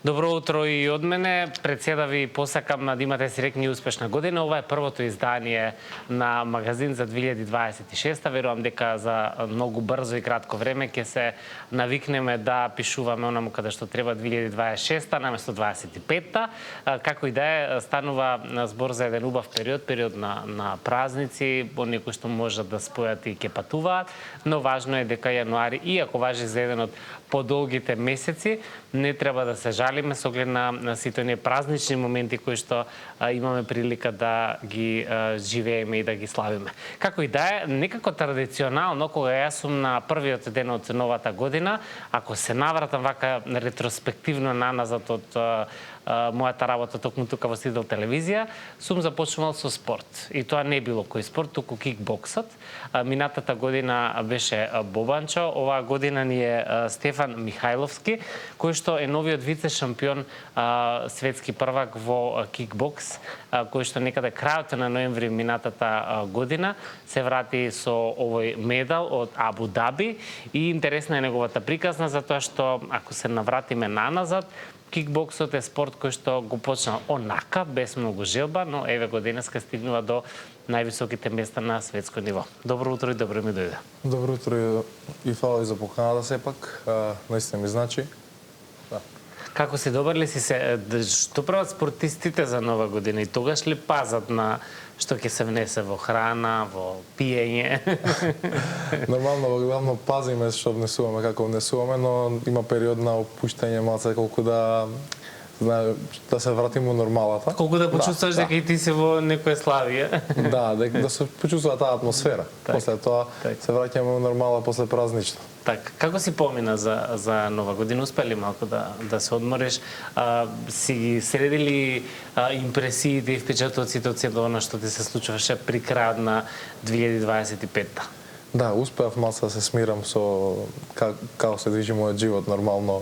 Добро утро и од мене. Пред се да ви посакам да имате среќна и успешна година. Ова е првото издание на магазин за 2026. Верувам дека за многу брзо и кратко време ќе се навикнеме да пишуваме онаму каде што треба 2026 наместо 25-та. Како и да е, станува збор за еден убав период на празници, оние кои што можат да спојат и ќе патуваат, но важно е дека јануари, иако важи за еден од подолгите месеци, не треба да се жалиме со оглед на сите оние празнични моменти кои што имаме прилика да ги живееме и да ги славиме. Како и да е, некако традиционално, кога јас сум на првиот ден од новата година, ако се навратам вака ретроспективно наназад од мојата работа токму тука во Сидел телевизија, сум започнувал со спорт. И тоа не било кој спорт, туку кикбоксот. Минатата година беше бобанчо, оваа година ни е Стефан Михајловски, кој што е новиот вице шампион светски првак во кикбокс, кој што некаде крајот на ноември минатата година се врати со овој медал од Абу Даби и интересна е неговата приказна, затоа што ако се навратиме наназад, кикбоксот е спорт кој што го почнал онака, без многу желба, но еве го денеска стигнува до највисоките места на светско ниво. Добро утро и добро ми дојде. Добро утро и фала ви за поканата сепак. Наистина ми значи. Да. Како си, добар ли си се? Што прават спортистите за нова година и тогаш ли пазат на што ќе се внесе во храна, во пиење? Нормално, главно пазиме што внесуваме, како внесуваме, но има период на опуштање малце колку да се вратиме во нормалата. Колку да почувствуваш дека и ти си во некое славие. Да, да се почувствува таа атмосфера. После тоа се враќаме во нормала после празнично. Така, како си помина за нова година? Успели малку да се одмориш? Си ги средили импресиите и впечатоците од сето она што ти се случуваше при крајот на 2025-та? Да, успеав малку да се смирам со како се движи мојот живот нормално.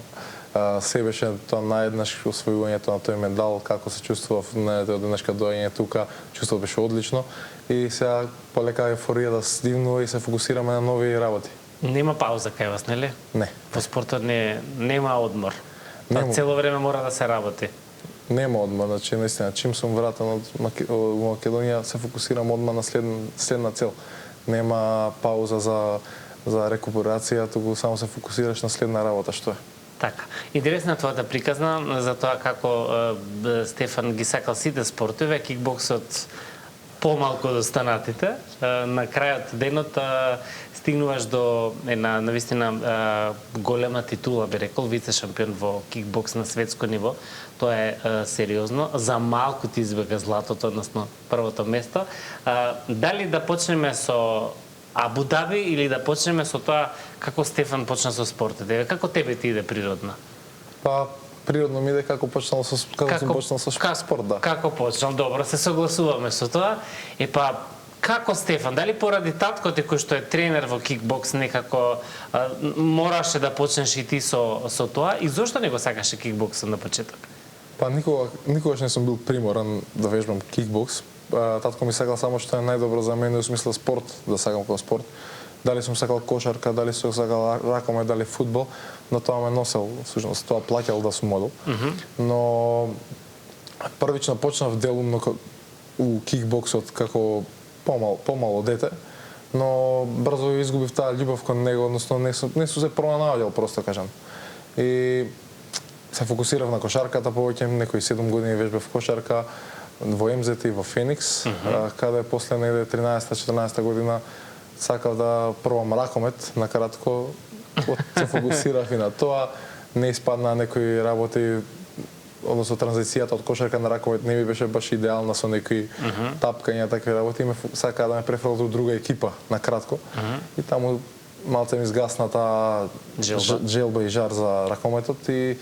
Се беше тоа наеднаш освојувањето на тој медал, како се чувствував на денешка доаѓање тука, чувството беше одлично и сега полека еуфорија да стигнува и се фокусираме на нови работи. Нема пауза кај вас, нели? Не. Во спортот нема одмор. Цело време мора да се работи. Нема одмор, значи наистина чим сум вратен од Македонија се фокусирам одма на следна цел. Нема пауза за рекуперација, туку само се фокусираш на следна работа што е. Така. Интересна твојата приказна за тоа како Стефан ги сакал сите спортове, кикбоксот помалку од останатите. На крајот денот стигнуваш до една навистина голема титула, би рекол, вице шампион во кикбокс на светско ниво. Тоа е сериозно. За малку ти избега златото, односно првото место. Дали да почнеме со Абу Даби или да почнеме со тоа како Стефан почна со спортот? Како тебе ти иде природно? Па природно ми иде како почнал со спорт, да. Како почнал? Добро, се согласуваме со тоа. Како Стефан, дали поради татко ти кој што е тренер во кикбокс некако мораше да почнеш и ти со тоа и зошто не го сакаше кикбоксот на почеток? Па никогаш не сум бил приморан да вежбам кикбокс. Татко ми сакал само што е најдобро за мене, во смисла спорт, да сакам како спорт. Дали сум сакал кошарка, дали сум сакал ракомет, дали фудбал, но тоа ме носел, всушност тоа плаќал да сум модел. Но првично почнав делумно у кикбоксот како помало дете, но брзо изгубив таа љубов кон него, односно не сум се пронаоѓал, просто кажам. И се фокусирав на кошарката повеќе, некои 7 години вежбав кошарка во МЗТ и во Феникс, каде после негде 13-14 година сакав да пробам ракомет, на кратко се фокусирав и на тоа, не испадна некои работи, односно транзицијата од кошарка на ракомет не ми беше баш идеална со некои тапкања, такви работи, сакаа да ме префрлат во друга екипа, на кратко. И таму малце ми изгасна таа желба и жар за ракометот и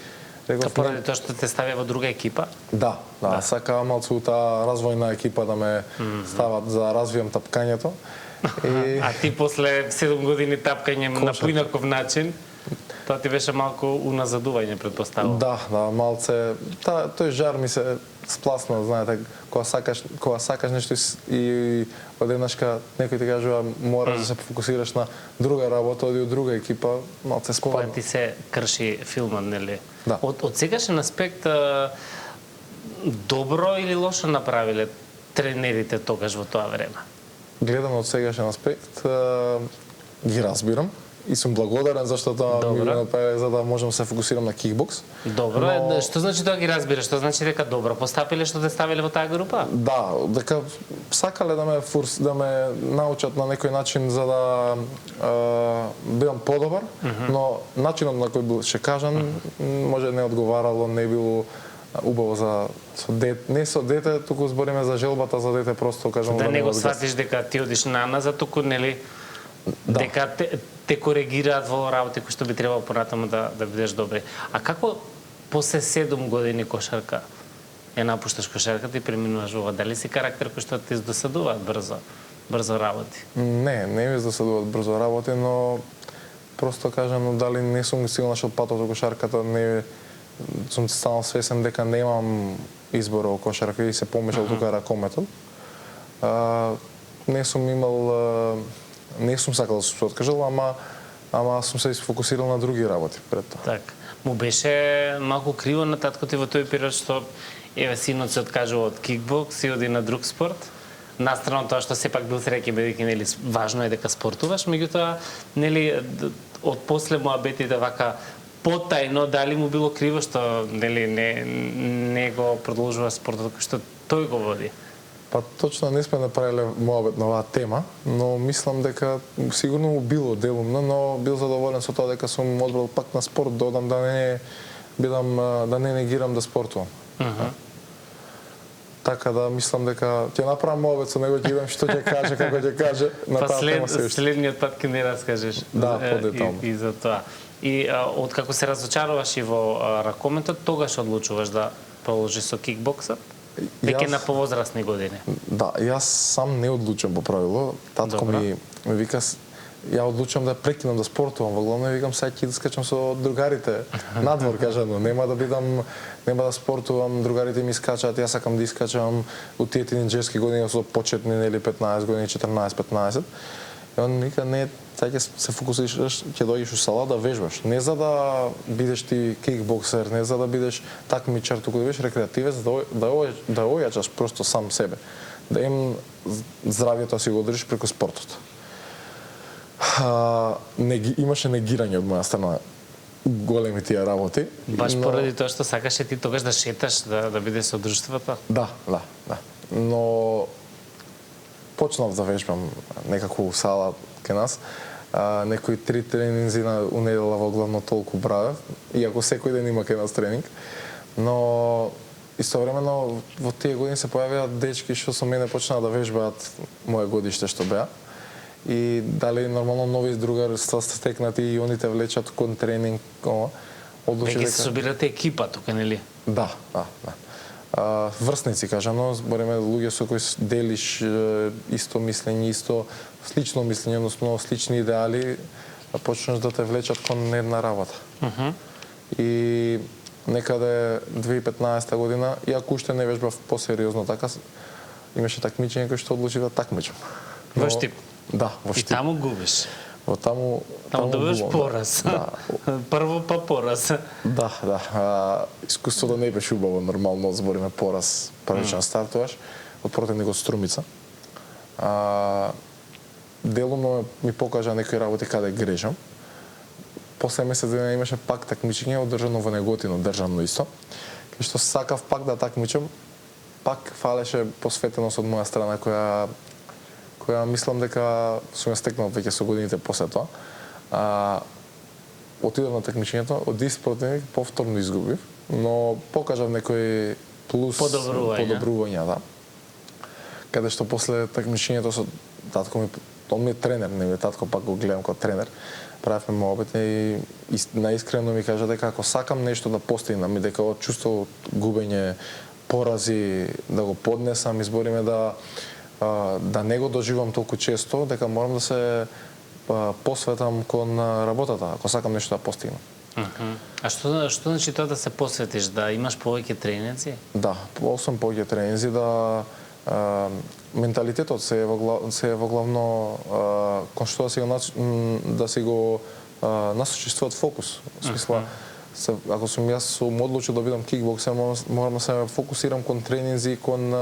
поради тоа што те ставија во друга екипа? Да, сакаа малце таа развојна екипа да ме стават за развијам тапкањето. А ти после 7 години тапкање на поинаков начин, тоа ти беше малку уназадување, предпоставувам. Да, малце. Тој жар ми се спласно, знаете, кога сакаш нешто и одеднашка некој ти кажува мораш да се фокусираш на друга работа, оди од друга екипа, малце спорно. Кога ти се крши филмот, нели? Да. Од сегашен аспект добро или лошо направиле тренерите тогаш во тоа време? Гледам од сегашен аспект, ги разбирам и сум благодарен зашто тоа ми го направиле за да можам да се фокусирам на кикбокс. Добро, што значи тоа ги разбираш? Што значи дека добро постапиле што те ставиле во таа група? Да, дека сакале да ме научат на некој начин за да бидам подобар, но начинот на кој беше кажан може не одговарало, не било убаво за не со дете, туку збориме за желбата за дете, просто кажам да не го сватиш дека ти одиш назад, туку нели дека те коригираат во работи кои што би требало понатаму да бидеш добри. А како после 7 години кошарка ја напушташ кошарката и преминуваш во ова? Дали си карактер кој што ти издосадуваат брзо работи? Не ми издосадуваат брзо работи, но просто кажам дали не сум стигнал нашол патот во кошарката, не сум станал свесен дека немам избор во кошарка и се помешал тука ракометот. Не сум имал не сум сакал да се откажал, ама сум се фокусирал на други работи пред тоа. Так. Му беше малку криво на татко ти во тој период што еве синот се откажува од кикбокс и оди на друг спорт? Настрана тоа што сепак бил среќен бидејќи нели важно е дека спортуваш, меѓутоа нели од после муабетите вака потајно дали му било криво што нели не го продолжува спортот кој што тој го води? Па точно не сме направиле моабет на оваа тема, но мислам дека сигурно му било делумно, но бил задоволен со тоа дека сум одбрал пак на спорт да одам да не негирам да спортувам. Така да мислам дека ќе направам моабет со него, ќе видам што ќе каже, како ќе каже на таа тема се уште. Следниот пат ќе не раскажеш. Да, подетално. И за тоа. И откако се разочаруваш и во ракометот, тогаш одлучуваш да продолжиш со кикбоксот? Веќе на повозрастни години. Да, јас сам не одлучам по правило. Татко ми вика, ја одлучам да прекинам да спортувам во главно и викам сега ќе да скачам со другарите надвор, кажано, нема да спортувам, другарите ми скачаат, јас сакам да искачам у тие тинеџерски години со почетни нели 15 години, 14-15. И он вика не, сега ќе се фокусираш, ќе дојдеш у сала да вежбаш, не за да бидеш ти кикбоксер, не за да бидеш такмичар, туку да бидеш рекреативец, да ојачаш просто сам себе, да им здравието си го одржиш преку спортот. Имаше негирање од моја страна големи тие работи. Баш поради тоа што сакаше ти тогаш да шеташ, да бидеш со друштвото? Да. Но почнав да вежбам некако у сала кај нас. Некои 3 тренинзи у недела во главно толку правев, иако секој ден има кај нас тренинг. Но истовремено во тие години се појавија дечки што со мене почнаа да вежбаат моje годиште што беа. И дали нормално нови другарства стекнати и они те влечат кон тренинг, одлучи дека се собирате екипа тука, нели? Да. Врсници, кажано, збориме луѓе со кои делиш исто мислење, исто слично мислење, односно слични идеали, почнеш да те влечат кон една работа. И некаде 2015 година, иако уште не вежбав посериозно така, имаше такмичење кој што одлучи да такмичам. Во Штип? Да, во Штип. И таму губиш? Таму добиваш пораз. Прво па пораз. Да. Искуството не беше убаво, нормално збориме пораз, првичен стартуваш, од противникот Струмица. Делумно ми покажа некои работи каде грешам. После месец дена имаше пак такмичење одржано во Неготино, државно исто. Кај што сакав пак да такмичам, пак фалеше посветеност од моја страна која мислам дека сум ја стекнал веќе со годините после тоа. Отидов на такмичењето, од ист противник повторно изгубив, но покажав некои плюс подобрувања, да. Каде што после такмичењето со татко ми, он ми е тренер, не ми е татко, пак го гледам како тренер, правевме моабет и наискрено ми кажа дека ако сакам нешто да постигнам и дека од чувство губење, порази да го поднесам, избориме да не го доживам толку често, дека морам да се посветам кон работата, ако сакам нешто да постигнам. А што значи тоа да се посветиш, да имаш повеќе тренинзи? Да, освен повеќе тренинзи, да менталитетот се е во главно кон што да си го насочиш својот фокус. В смисла, ако сум одлучил да бидам кикбоксер, морам да се фокусирам кон тренинзи, кон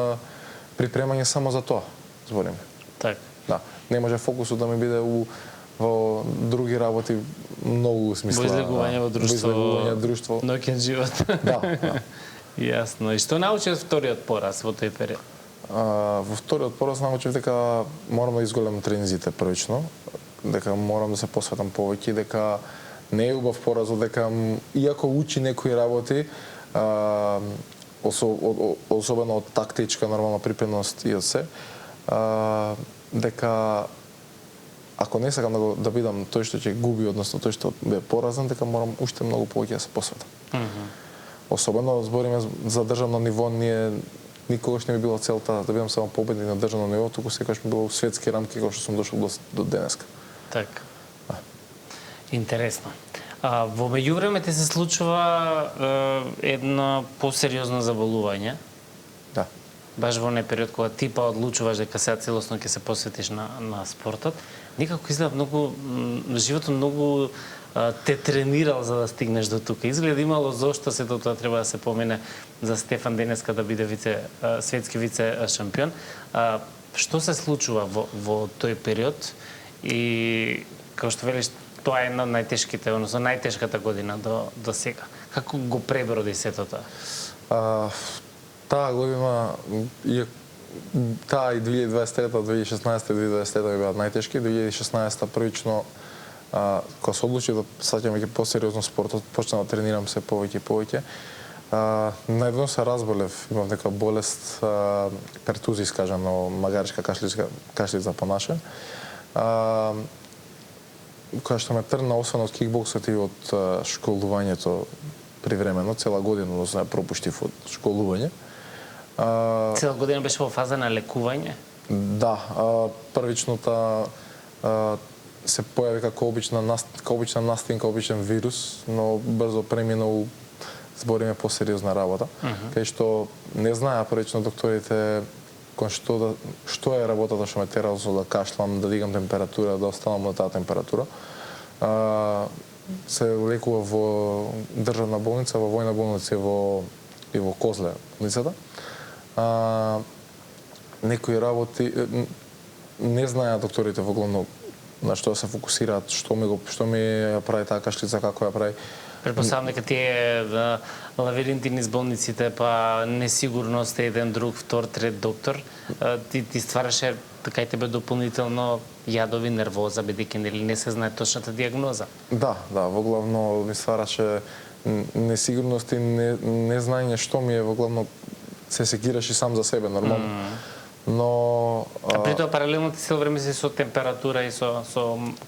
припремање само за тоа, збориме. Така. Да, не може фокусот да ми биде во други работи многу смисла. Во излегување во друштво. Во излегување друштво. Ноќен живот. Да. Јасно. И што научи од вториот пораз во тој период? Во вториот пораз научив дека морам да изголемам тренинзите првично, дека морам да се посветам повеќе, дека не е убав поразот, дека иако учи некои работи, особено од тактичка нормална припремност и од се, дека ако не сакам да бидам тој што ќе губи, односно тој што бе поразен, дека морам уште многу повеќе да се посветам. Особено збориме за државно ниво, никогаш не ми била целта да бидам само победник на државно ниво, туку секогаш ми било светски рамки како што сум дошол до денеска. Така. Интересно. Во меѓувреме ти се случува едно посериозно заболување. Да. Баш во оној период кога ти па одлучуваш дека сега целосно ќе се посветиш на спортот. Никако изгледа многу, животот многу те тренирал за да стигнеш до тука. Изгледа имало зошто се тоа треба да се помене за Стефан денеска да биде светски вице шампион. Што се случува во тој период и како што велиш, тоа е една од најтешките, односно најтешката година до сега. Како го преброди сето тоа? Таа година, таа и 2023, 2016 и 2020 беа најтешки. 2016 првично, кога се одлучив да саќам веќе посериозно спортот, почнав да тренирам се повеќе и повеќе. Најдовно се разболев, имав нека болест, пертузис, кажано, магаричка кашлица по наше. Која што ме тргна освен од кикбоксот и од школувањето привремено, цела година односно пропуштив од школување. Цела година беше во фаза на лекување? Да, првичната се појави како обична настинка, обичен вирус, но брзо преминал, збориме посериозна работа, кај што не знаеа првично докторите кон што е работата што ме терало да кашлам, да дигам температура, да останам на таа температура. Се лекува во државна болница, во војна болница и во Козле болницата. Некои работи не знаеа докторите во главно на што се фокусираат, што ми ја прави таа кашлица, како ја прави. Предпоставам дека тие лавиринти низ болниците, па несигурност еден, друг, втор, трет доктор, ти ствараше така и тебе дополнително јадови, нервоза, бидејќи нели не се знае точната диагноза. Да, во главно ми ствараше несигурност и незнање што ми е во главно се секираш и сам за себе нормално. Но при тоа паралелно ти цело време си со температура и со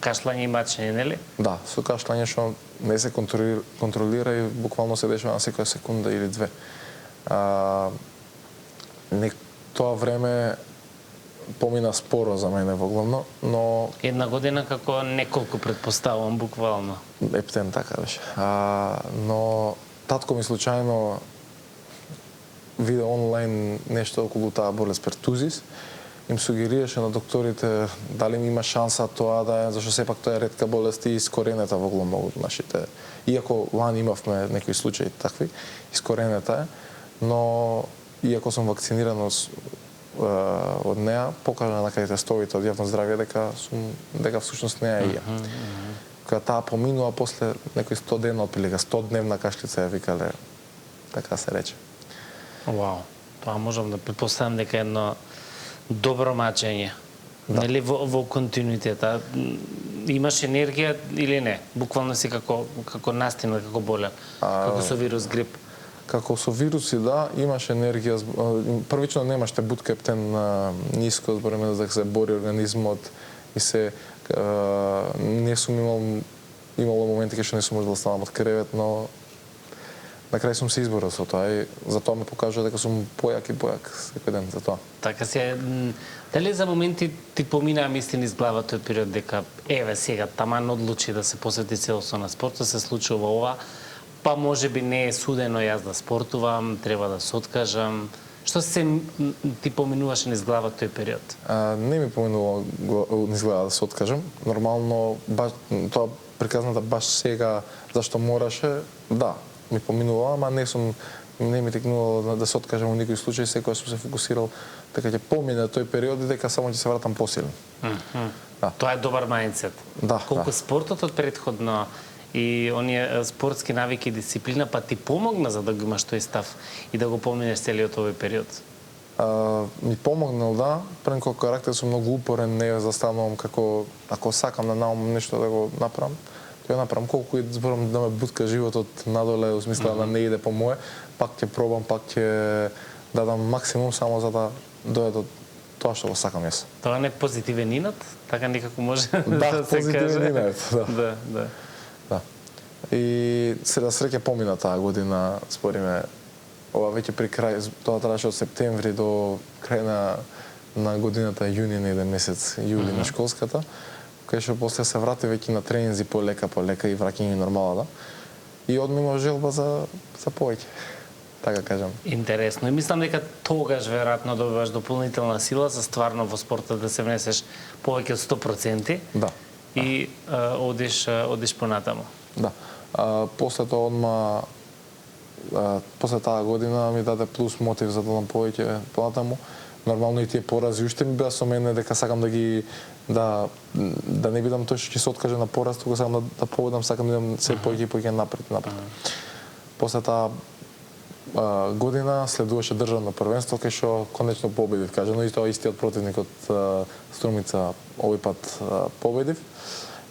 кашлање и мачење, нели? Да, со кашлање што не се контролира и буквално се дешава на секоја секунда или две. Тоа време помина споро за мене во главно, но една година како неколку претпоставувам буквално. Ептен така беше. Но татко ми случајно виде онлайн нешто околу таа болест пертузис, им сугерираше на докторите дали ми има шанса тоа да е, зашто сепак тоа е ретка болест и искоренета во главно од нашите. Иако лани имавме некои случаи такви, искоренета е, но иако сум вакциниран од неа, покажа на кај тестовите од јавно здравје дека всушност неа е. Кога таа поминува после некои 100 дена, отприлика 100-дневна кашлица ја викале, така се рече. Вау, тоа можам да предпоставам дека е едно добро мачење. Да. Нели во континуитета имаш енергија или не? Буквално си како настина, како болен, како со вирус грип. Како со вируси, да, имаш енергија. Првично немаш те бутка ептен ниско, збориме дека се бори организмот и се не сум имало моменти кога што не сум можел да станам од кревет, но на крај сум се изборил со тоа и затоа ме покажува дека сум појак и појак секој ден за тоа. Така се, дали за моменти ти поминаа мисли низ глава тој период дека еве сега таман одлучи да се посвети целосно на спортот, се случува ова, па можеби не е судено јас да спортувам, треба да се откажам. Што се ти поминуваше низ глава тој период? Не ми поминува низ глава да се откажам. Нормално тоа приказната баш сега зашто мораше, да, ми поминува, ама не ми текнувало да се откажам во никој случај, секој сум се фокусирал дека ќе помине тој период и дека само ќе се вратам посилен. Да. Тоа е добар мајндсет. Да, колку да. Спортот од претходно и оние спортски навики и дисциплина па ти помогна за да го имаш тој став и да го поминеш целиот овој период? Ми помогнал, да. Прен како карактер сум многу упорен, не застанувам како ако сакам да наумам нешто да го направам, тоа направам. Колку и зборам да ме бутка животот надоле, во смисла да не иде по мое, пак ќе пробам, пак ќе дадам максимум само за да дојде до тоа што го сакам јас. Тоа не е позитивен инат, така некако може да се каже. Позитивен инат, да. Да. И се да среќа помина таа година, спориме, ова веќе при крај, тоа траеше од септември до крај на годината јуни, неде месец, јули на школската, кај што после се врати веќе на тренинзи полека и враќање нормалата. И одмимо желба за повеќе. Така кажам. Интересно. И мислам дека тогаш веројатно добиваш дополнителна сила за стварно во спортот да се внесеш повеќе од 100%. Да. И одиш понатаму. Да. После тоа после таа година ми даде плюс мотив за да дам повеќе понатаму. Нормално и тие порази уште ми беа со мене дека сакам да не бидам тој што ќе се откаже на пораз, туку сакам да победам, сакам да идам се повеќе и повеќе напред. После таа година следуваше државно првенство кај што конечно победив, кажано и тоа истиот противник од Струмица овој пат победив.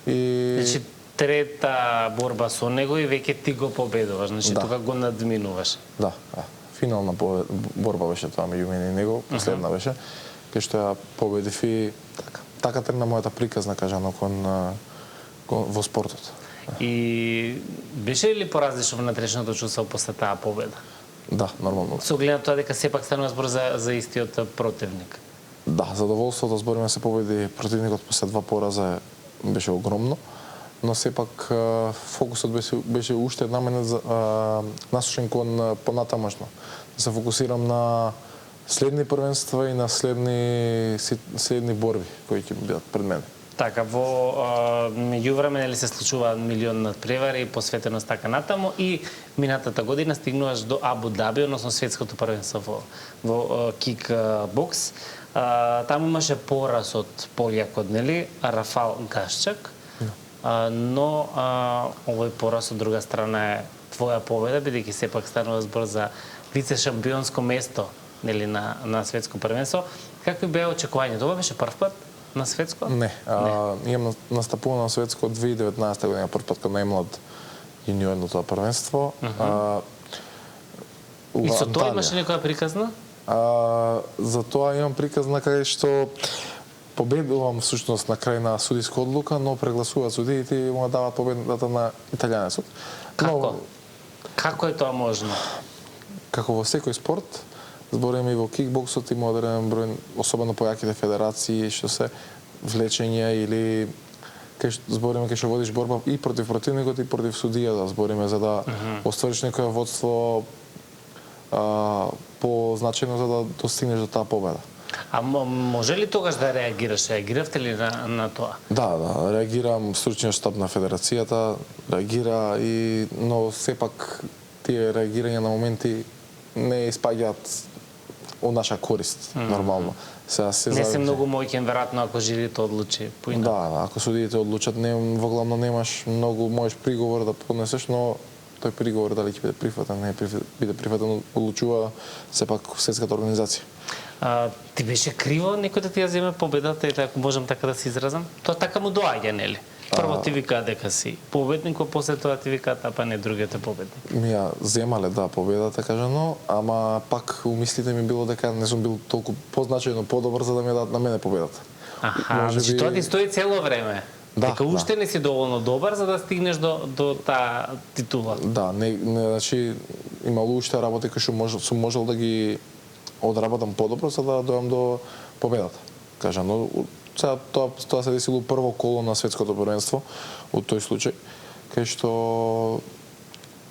И значи трета борба со него и веќе ти го победуваш, значи тука го надминуваш. Да. Финална борба беше тоа меѓу мене и него, последна беше, кај што ја победив и така тргна мојата приказна, кажано, во спортот. И беше ли поразлично внатрешното чувство после таа победа? Да, нормално. Со оглед на тоа дека сепак станува збор за истиот противник. Да, задоволството збориме се победи противникот после 2 пораза беше огромно, но сепак фокусот беше уште наменет насочен кон понатамошно. Да се фокусирам на следни првенства и на следни борби кои ќе бидат пред мене. Така, во меѓувреме нели се случуваат милион надпревари, посветеност така натаму и минатата година стигнуваш до Абу Даби, односно светското првенство во кикбокс. Таму имаше пораз од полјакот, нели, Рафал Гашчак, но овој пораз од друга страна е твоја победа, бидејќи сепак станува збор за вице шампионско место, нели, на светско првенство. Какви беа очекувањата? Ова беше прв пат на светско? Не. Имам настапувано на светско од 2019 година, прв пат кога најмлад јуниор на тоа првенство. И со тоа имаше некоја приказна? За тоа имам приказна кај што победувам всушност на крај на судиска одлука, но прегласуваат судиите и му даваат победата на италијанецот. Како е тоа можно? Како во секој спорт, збориме и во кикбоксот има одреден број, особено по јаките федерации, што се влечења или збориме кај што водиш борба и против противникот и против судијата, збориме за да оствариш некое водство позначено за да достигнеш до таа победа. А може ли тогаш да реагираш? Реагиравте ли на тоа? Да, реагирам, стручниот штаб на федерацијата реагира но сепак тие реагирања на моменти не испаѓаат од наша корист, нормално. Не се многу моќен, веројатно, ако жирито одлучи поинаку. Да, ако судиите одлучат, во главно немаш многу, можеш приговор да поднесеш, но тој приговор дали ќе биде прифатен, не биде прифатен, одлучува сепак светската организација. Ти беше криво некој да ти ја земе победата, и ако можам така да се изразам? Тоа така му доаѓа, нели? Прво ти вика дека си победник, после тоа ти викаат, па не другиот е победник. Ми ја земале, да, победата, кажано, ама пак умислите ми било дека не сум бил толку позначајно подобар за да ми дадат на мене победата. Значи тоа ти стои цело време. Дека уште не си доволно добар за да стигнеш до таа титула. Да, значи имало уште работи кои што сум можел да ги одработам подобро за да дојам до победата. Кажа, но сега тоа се десило прво коло на светското првенство од тој случај, кај што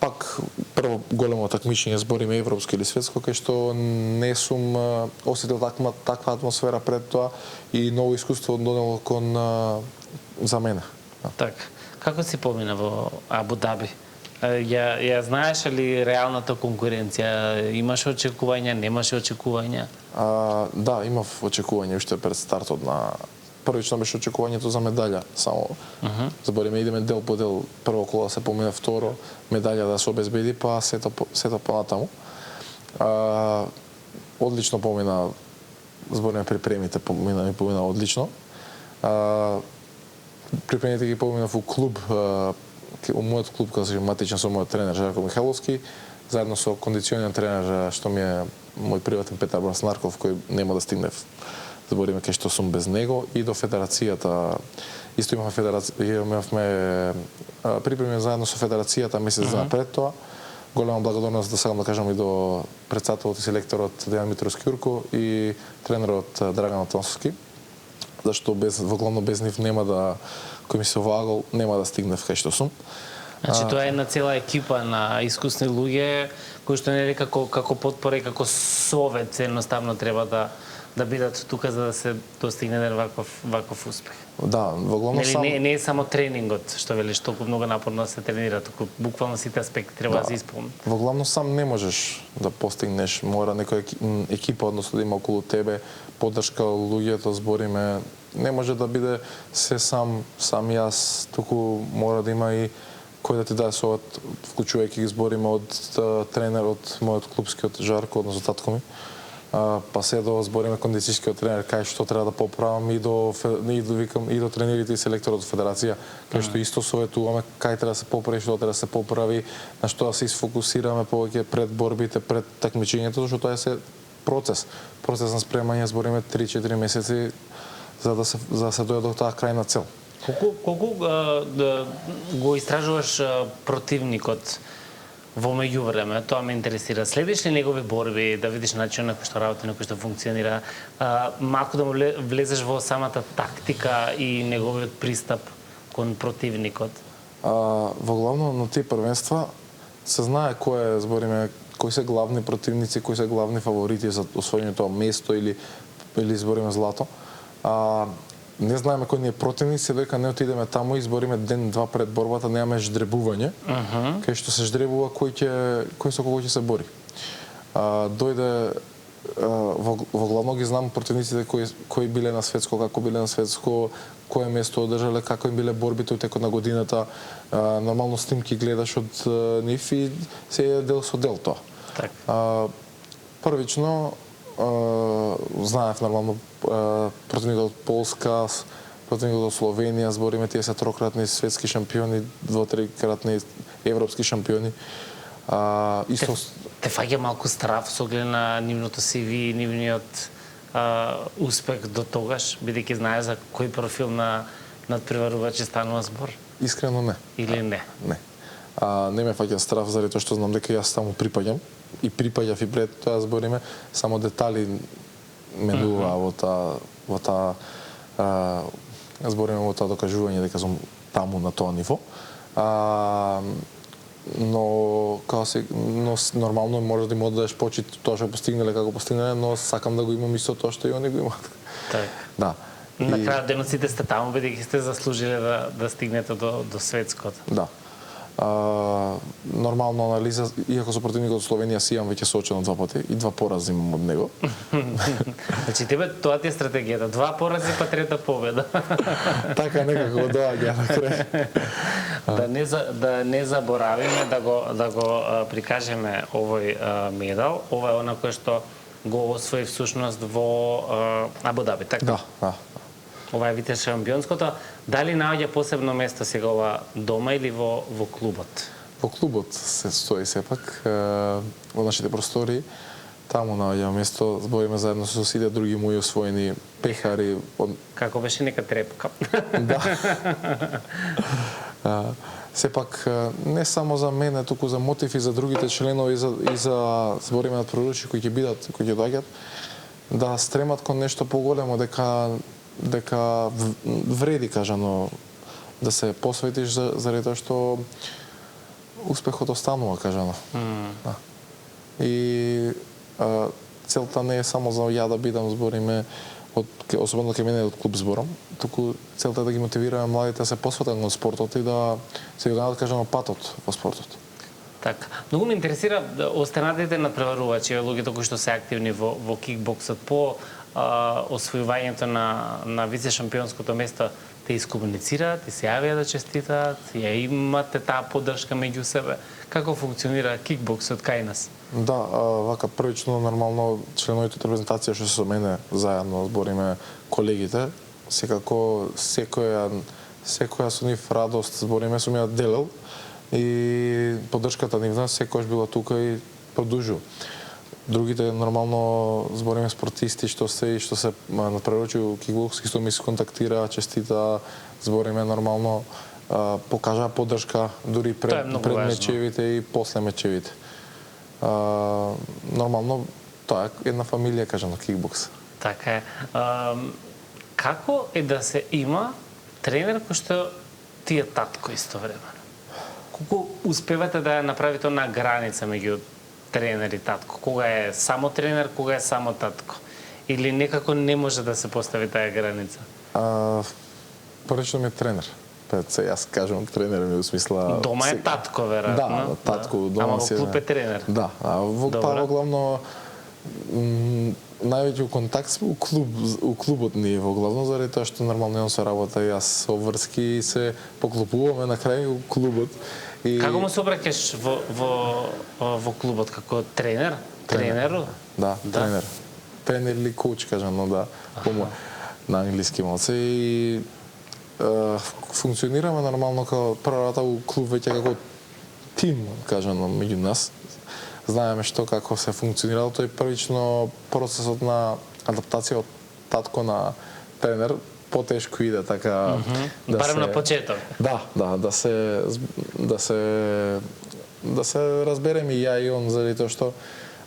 пак прво големо такмичење, збориме европско или светско, кај што не сум осетил таква атмосфера пред тоа и ново искуство донело кон за мене. Така. Како си помина во Абу Даби? Ја знаеш ли реалната конкуренција? Имаше очекувања, немаше очекувања? Да, имав очекување уште пред стартот на првично беше очекувањето за медаља, само збориме идеме дел по дел, прво коло се помине, второ медаља да се обезбеди, па сето понатаму. Одлично помина, збориме припремите, помина одлично. Припремите ги поминав у клуб, у мојот клуб, како се матичен со мојот тренер Жарко Михайловски, заедно со кондиционен тренер што ми е мој приватен Петар Браснарков, кој нема да стигне, збориме кај што сум без него, и до федерацијата. Исто имавме припреми заедно со федерацијата месец дена пред тоа. Голема благодарност да сакам да кажам и до претседателот и селекторот Дејан Митровски-Јурко и тренерот Драган Атонски, зашто главно без нив нема да, кој ми се оваагал, нема да стигнев кај што сум. Значи тоа е една цела екипа на искусни луѓе кои што нели како потпора и како совет едноставно треба да бидат тука за да се достигне ваков успех. Да, во главно сам не е само тренингот, што велиш, толку многу напорно да се тренира, туку буквално сите аспекти треба да се исполнат. Во главно сам не можеш да постигнеш, мора некоја екипа, односно да има околу тебе поддршка, луѓето, збориме, не може да биде се сам јас, туку мора да има и кој да ти даде совет, вклучувајќи ги збориме од тренер од мојот клубскиот Жарко, односно татко ми, па се до збориме кондицијскиот тренер кај што треба да поправам и до тренерите и селекторот од федерација, кај што исто советуваме кај треба да се поправи, што треба да се поправи, на што да се сфокусираме повеќе пред борбите, пред такмичењето, зашто тоа е се процес на спремање, збориме 3-4 месеци за да се дојде до таа крајна цел. Колку го истражуваш противникот во меѓувреме? Тоа ме интересира. Следиш ли негови борби, да видиш начинот на кој што работи, на кој што функционира, малку да му влезеш во самата тактика и неговиот пристап кон противникот? Во главно на тие првенства се знае кои се главни противници, кои се главни фаворити за освојањето место или збориме злато. Не знаеме кој ни е противници, дека не отидеме таму и избориме ден-два пред борбата, немаме ждребување, кај што се ждребува кој со кого ќе се бори. Дојде во главно ги знам противниците кои биле на светско, како биле на светско, кое место одржале, како им биле борбите во текот на годината. Нормално снимки гледаш од нив и се е дел со дел тоа. Првично знаев нормално противникот од Полска, противникот од Словенија, збориме тие се трократни светски шампиони, 2-3-кратни европски шампиони. Те фаќа малку страф со оглед на нивното CV и нивниот успех до тогаш, бидејќи знаеш за кој профил на надпреварувачи станува збор? Искрено не. Или не? Не. Не ме фаќа страф заради тоа што знам дека јас таму припаѓам и припаѓав и пред тоа, збориме, само детали менува во таа збориме во тоа докажување дека сум таму на тоа ниво. Но нормално може да им одадеш почит тоа што постигнале како постигнале, но сакам да го имам исто тоа што и они го имаат. Да. На крајот денот сите сте таму бидејќи сте заслужиле да стигнете до светското. Да. Нормално анализа, иако со противникот од Словенија си имам веќе соочено 2 пати и 2 порази имам од него. Значи тебе тоа ти е стратегијата, 2 порази па 3-та победа. Така некако доаѓа на крај. Да не заборавиме да го прикажеме овој медал. Ова е она кој што го освои всушност во Абу Даби, така? Да. Ова е витеш шампионското. Дали наоѓа посебно место сега ова дома или во клубот? Во клубот се стои сепак, во нашите простори. Таму наоѓа место, збориме заедно со сите други мои освоени пехари. Како беше нека трепка. Да. сепак не само за мене, туку за мотив и за другите членови и за збориме на пророчи кои ќе бидат, кои ќе доаѓат, да стремат кон нешто поголемо, дека вреди кажано да се посветиш заради тоа што успехот останува кажано. Да. И целта не е само за ја да бидам збориме особено кај мене од клуб зборам, туку целта е да ги мотивираме младите да се посветат кон спортот и да се дојдат кажано патот во спортот. Така. Многу ме интересира останатите надпреварувачи, луѓето кои што се активни во кикбоксот по освојувањето на вице шампионското место, те искомуницираат, те се јавија да честитаат, ја имате таа поддршка меѓу себе. Како функционира кикбоксот кај нас? Да, вака првично нормално членовите од репрезентација што се со мене заедно збориме колегите, секако секоја со нив радост збориме сум ја делел и поддршката нивна секогаш била тука и продолжува. Другите нормално збориме спортисти што се надпреварувачи у кикбокс, исто ми се контактира, честита, збориме нормално, покажа поддршка дури пред мечевите и после мечевите. Нормално тоа е една фамилија кажано кикбокс. Така е. Како е да се има тренер кој што ти е татко истовремено? Колку успевате да ја направите онаа граница меѓу тренер и татко? Кога е само тренер, кога е само татко? Или некако не може да се постави таа граница? Поречно ми е тренер. Пред се јас кажам тренер ми во смисла дома е татко веројатно. Да, татко дома. Ама во клуб е тренер. Да, во главно највеќе контакт сме у клубот ние во главно заради тоа што нормално се работа и јас со врски се поклопуваме на крај у клубот. И како му се обраќаш во клубот како тренер? Тренеру? Да, тренер. Тренер или коуч кажано, да, на англиски малце и функционираме нормално како првата у клуб веќе како тим кажано меѓу нас. Знаеме што како се функционирало тој првично процесот на адаптација од татко на тренер потешко иде така барем на почеток. Да се разбереме и ја и он заради тоа што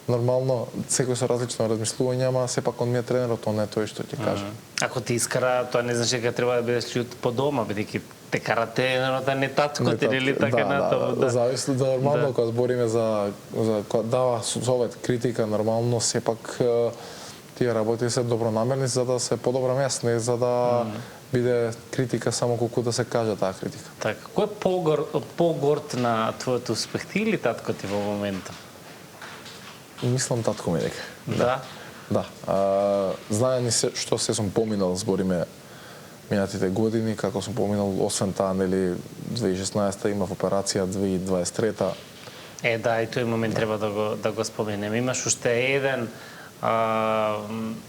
нормално секој со различно размислување, ама сепак он ми е тренерот, он е тој што ќе каже. Ако ти искара, тоа не значи дека треба да бидеш лют по дома, бидејќи те кара тренерот, а не таткот или така натаму. Да, зависи да нормално кога збориме за кога дава совет, критика, нормално сепак тие работи се добронамерни за да се подобрам јас, не за да биде критика само колку да се каже таа критика. Така, кој е погорд на твојот успех, ти или татко ти во моментот? Мислам татко ми дека. Да. Да. Знае ни се што се сум поминал, збориме минатите години, како сум поминал, освен таа, нели, 2016-та имав операција, 2023-та. Да, и тој момент треба да го споменеме. Имаш уште еден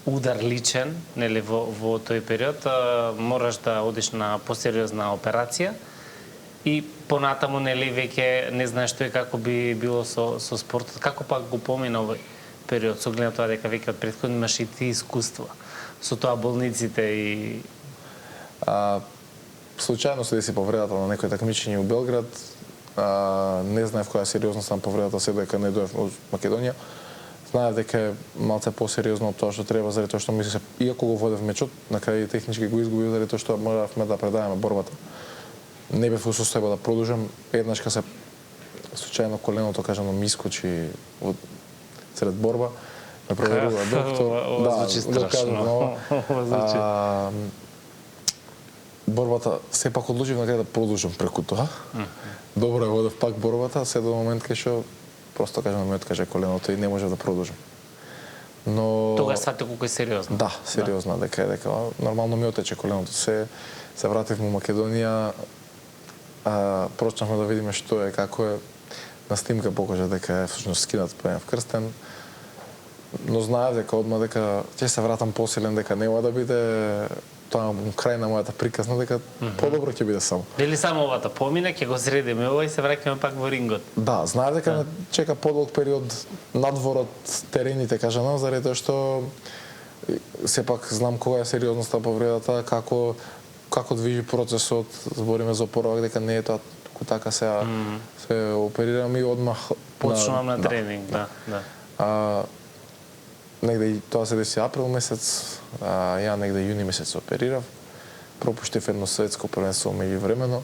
удар личен, нели, во тој период, мораш да одиш на посериозна операција и понатаму, нели, веќе не знаеш што и како би било со спортот. Како пак го помина овој период, со глед на тоа дека веќе од претходно имаш и ти искуства со тоа болниците и... Случајно се деси повредата на некој такмичење у Белград. Не знаев која сериозност на повредата се дека не доев од Македонија. Знаев дека е малце посериозно од тоа што треба, заради тоа што мислев, иако го водев мечот, на крај технички го изгубив заради тоа што моравме да предадеме борбата. Не бев во состојба да продолжам. Еднаш се случајно коленото кажано ми искочи сред борба. Ме проверува доктор. Да, звучи страшно. Борбата сепак одлучив на крај да продолжам преку тоа. Добро водев пак борбата, се до момент кај што просто кажано ми откаже коленото и не може да продолжам. Но тогаш свати колку е сериозно. Да, сериозно дека нормално ми отече коленото. Се вратив во Македонија, почнавме да видиме што е, како е. На снимка покажа дека е всушност скинат прв крстен. Но знаев дека одма дека ќе се вратам посилен, дека нема да биде тоа крај на мојата приказна, дека подобро ќе биде само. Дели само овата помина, ќе го средиме ова и се враќаме пак во рингот. Да, знаев дека ме чека подолг период надвор од терените, кажано, заради тоа што сепак знам кога е сериозноста повредата, како движи процесот, збориме за опоравак, дека не е тоа така сега се оперирам и одмах Почнувам на тренинг, да. Негде и тоа се деси април месец, ја негде јуни месец се оперирав. Пропуштив едно светско првенство меѓувремено.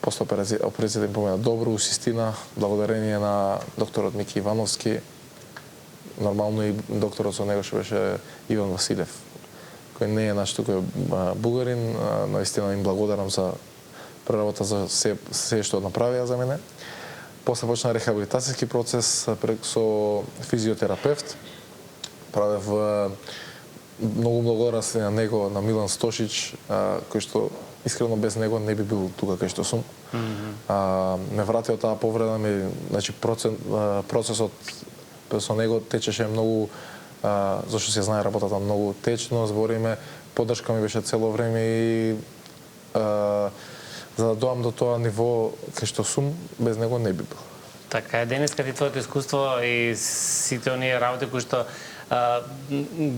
После операцијата им помина добро, усистина, благодарение на докторот Мики Ивановски. Нормално и докторот со него што беше Иван Василев, кој не е наш, тука е бугарин. Наистина им благодарам за преработа за се што направија за мене. После почна рехабилитацијски процес со физиотерапевт. Правев многу благодарности на него, на Милан Стошич, кој што искрено без него не би бил тука кај што сум. Ме врати од таа повреда, значи процесот со него течеше многу, зашто се знае работата многу течно, збориме, поддршка ми беше цело време и за да доам до тоа ниво кај што сум, без него не би бил. Така е, денеска ти твоето искуство и сите оние работи кои што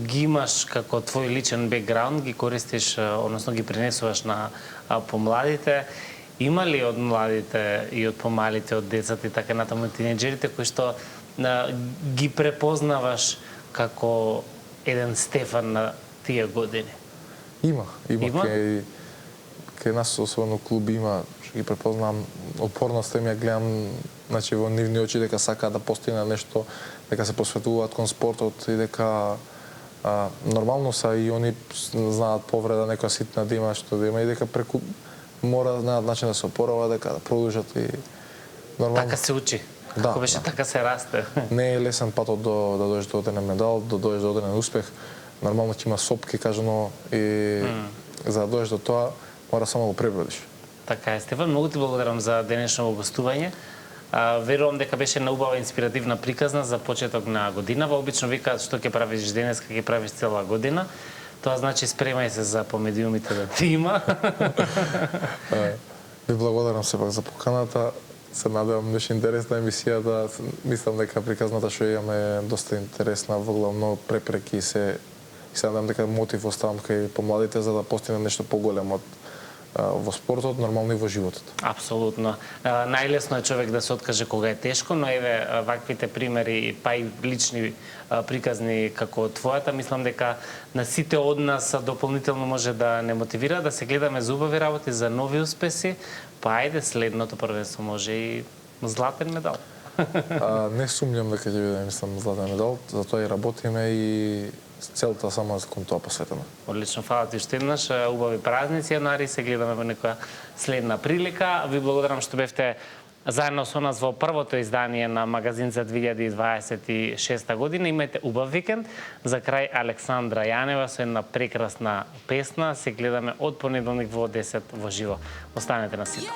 ги имаш како твој личен бекграунд, ги користиш, односно ги пренесуваш на помладите. Има ли од младите и од помалите, од децата и така натаму тинеџерите кои што ги препознаваш како еден Стефан на тие години? Има? Кај нас, особено клуби, има, што ги препознавам, опорноста им ја гледам, значи во нивни очи дека сакаат да постигнат нешто, дека се посветуваат кон спортот и дека нормално са и они знаат повреда некоја ситна да има, што да има и дека преку мора да знаат начин да се опорават, дека да продолжат и нормално. Така се учи. Како беше, така се расте. Не е лесен патот да дојдеш до одреден медал, да дојдеш до одреден успех. Нормално ќе има сопки, кажано, и за да дојдеш до тоа, мора само да го пребродиш. Така е, Стефан, многу ти благодарам за денешно гостување. Верувам дека беше една убава инспиративна приказна за почеток на годинава. Обично викаат што ќе правиш денес, ќе правиш цела година. Тоа значи спремај се за помедиумите да ти има. Ви благодарам сепак за поканата. Се надевам беше интересна емисијата. Мислам дека приказната што имаме е доста интересна, во многу препреки и се надевам дека мотив оставам кај помладите за да постигнат нешто поголемо во спортот, нормално и во животот. Апсолутно. Најлесно е човек да се откаже кога е тешко, но еве ваквите примери, па и лични приказни како твојата, мислам дека на сите од нас дополнително може да не мотивира да се гледаме за убави работи, за нови успеси, па ајде следното првенство може и златен медал. Не сумњам дека ќе биде, мислам, златен медал, затоа и работиме и целта само кон тоа посветена. Одлично, фала ти што еднаш, убави празници јануари, се гледаме во некоја следна прилика. Ви благодарам што бевте заедно со нас во првото издание на Магазин за 2026 година. Имајте убав викенд. За крај Александра Јанева со една прекрасна песна. Се гледаме од понеделник во 10 во живо. Останете на сите.